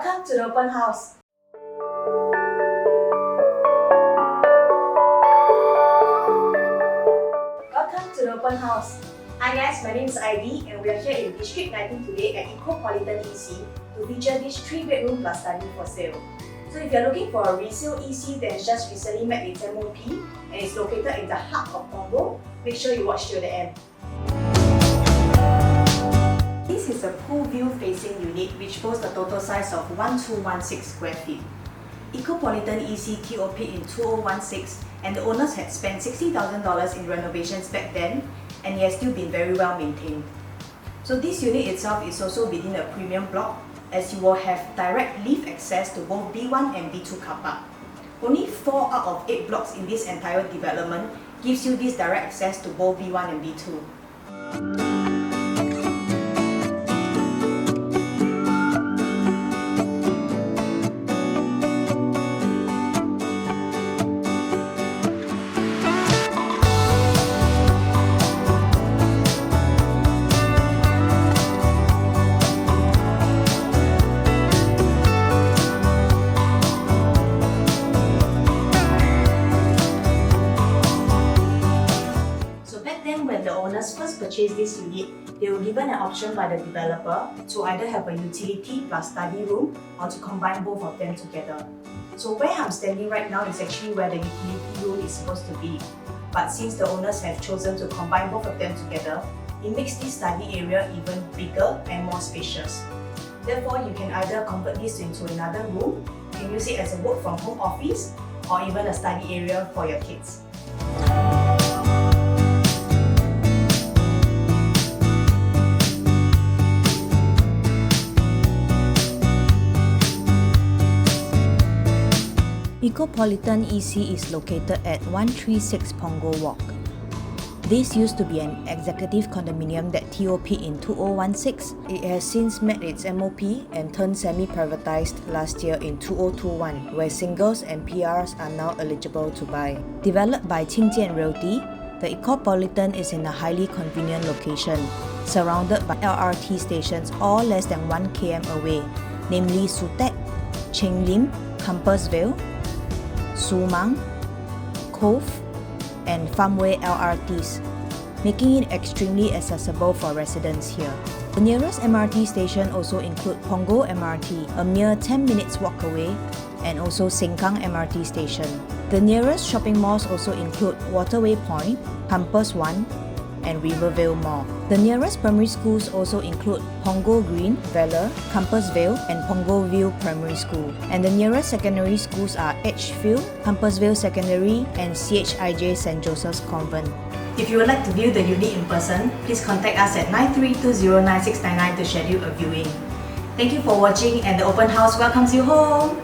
Welcome to the open house. Welcome to the open house. Hi guys, my name is Ivy and we are here in District 19 today at Ecopolitan EC to feature this 3-bedroom plus study for sale. So if you're looking for a resale EC that has just recently met its MOP and is located in the heart of Punggol, make sure you watch till the end. This is a pool view facing unit which boasts a total size of 1216 square feet. Ecopolitan EC TOP in 2016 and the owners had spent $60,000 in renovations back then and it has still been very well maintained. So this unit itself is also within a premium block as you will have direct lift access to both B1 and B2 car park. Only 4 out of 8 blocks in this entire development gives you this direct access to both B1 and B2. When the owners first purchased this unit, they were given an option by the developer to either have a utility plus study room or to combine both of them together. So where I'm standing right now is actually where the utility room is supposed to be. But since the owners have chosen to combine both of them together, it makes this study area even bigger and more spacious. Therefore, you can either convert this into another room, you can use it as a work from home office, or even a study area for your kids. Ecopolitan EC is located at 136 Punggol Walk. This used to be an executive condominium that TOP in 2016. It has since met its MOP and turned semi-privatized last year in 2021, where singles and PRs are now eligible to buy. Developed by Qingjian Realty, the Ecopolitan is in a highly convenient location, surrounded by LRT stations all less than 1 km away, namely Sutek, Cheng Lim, Compassville, Sumang, Cove, and Farmway LRTs, making it extremely accessible for residents here. The nearest MRT station also include Punggol MRT, a mere 10 minutes walk away, and also Sengkang MRT station. The nearest shopping malls also include Waterway Point, Campus 1, and Rivervale Mall. The nearest primary schools also include Punggol Green, Valor, Compassvale, and Punggol View Primary School. And the nearest secondary schools are Edgefield, Compassvale Secondary, and CHIJ St. Joseph's Convent. If you would like to view the unit in person, please contact us at 93209699 to schedule a viewing. Thank you for watching and the open house welcomes you home!